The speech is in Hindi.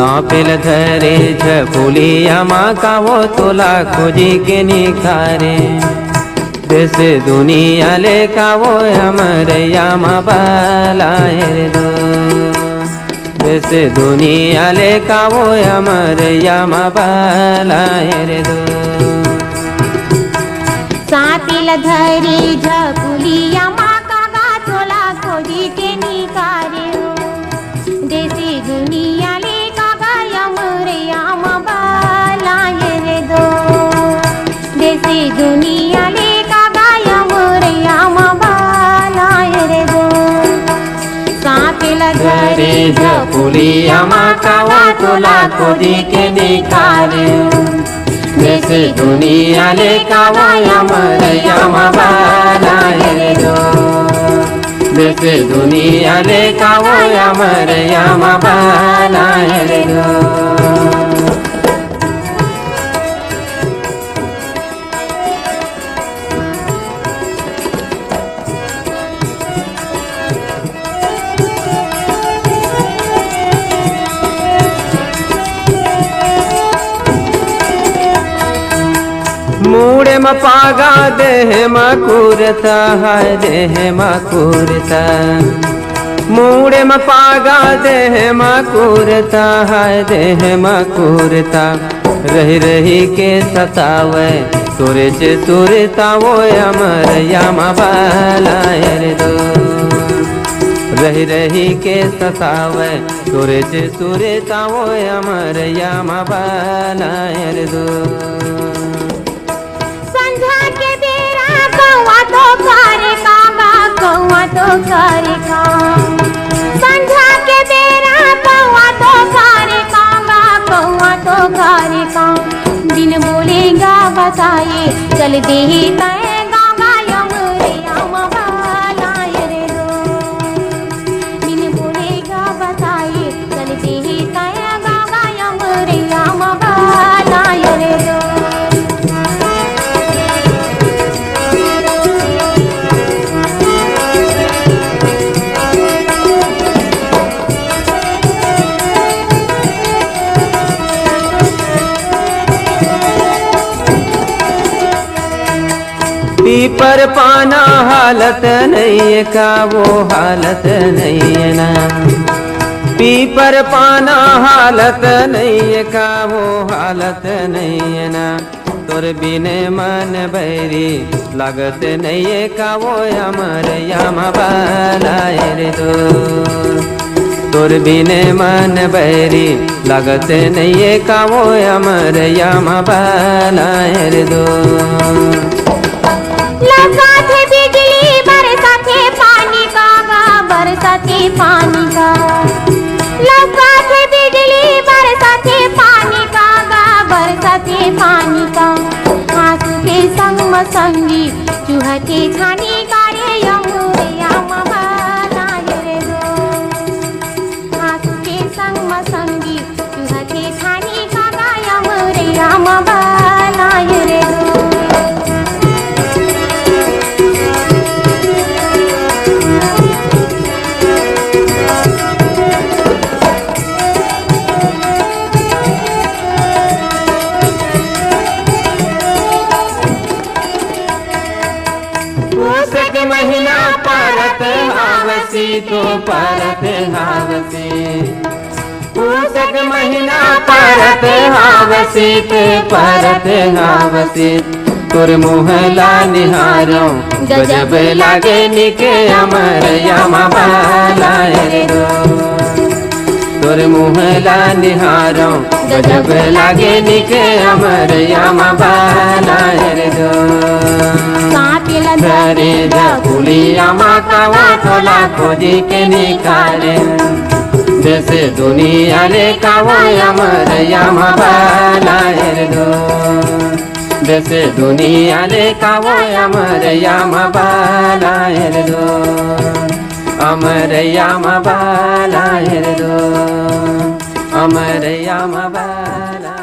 सांपेल धरे झपुलिया माँ का वो तोला खोजी के निखारे देश दुनिया ले का वो अमरैया माँ बालाए दो देश दुनिया ले का वो अमरैया माँ बालाए दो सांपेल धरे झपुलिया माँ का गा तोला खोजी के निखारे देश दुनिया ले देसी दुनिया ले का गाया मोरैया बालाए रे दो सांपेल धरे झपुलिया माँ का वो तोला खोजी के निखारे देसी दुनिया ले का गाया मोरैया बालाए रे दो देसी दुनिया ले का गाया मोरैया बालाए रे दो मूड़े में पागा देह मकुरता है देह मकुरता मूड़े में पागा देह मकुरता है देह मकुरता रही रही के सतावे तुरे से तुरता वो अमरैया बालाए रे दो रही रही के सतावे तुरे से तुरता वो अमरैया बालाए रे दो तो करे काम संझा के बेरा कौआ तो करे कांगा कौआ तो करे काम दिन बोलेगा बताए चल दे तय गाँगा यमरैया बालाए रे दो दिन बोलेगा बताए चल दे तय गाँगा यमरैया बालाए रे दो पीपर पाना हालत नहीं का वो हालत नहीं ना पीपर पाना हालत नहीं का वो हालत नहीं ना तोर बिने मन बैरी लागत नहीं का वो अमरैया बालाए रे दो तोर बिने मन बैरी लागत नहीं का वो अमरैया बालाए रे दो लसाथे बिजली बरसाथे पानी का गा बरसाथे पानी का लसाथे बिजली बरसाथे पानी का गा बरसाथे पानी का आंसू के संग संगी चूहते छानी का रे यमरैया बालाए रे दो आंसू के संग संगी चूहते छानी का गा यमरैया बालाए रे दो महीना परत हावसी तो परत हावसी पूसक महीना परत हावसी तो परत हावसी तोर मुहला निहारो गजब लागे निके अमरैया बालाए रे दो तोर मुहला निहारो गजब लागे निके अमरैया बालाए रे दो धरे झपुलिया माँ का वो तोला खोजी के निकाले देश दुनिया ले का वो अमरैया बालाए रे दो देश दुनिया ले कावो अमर याम बाला दो अमर याम बाला दो अमर याम बाला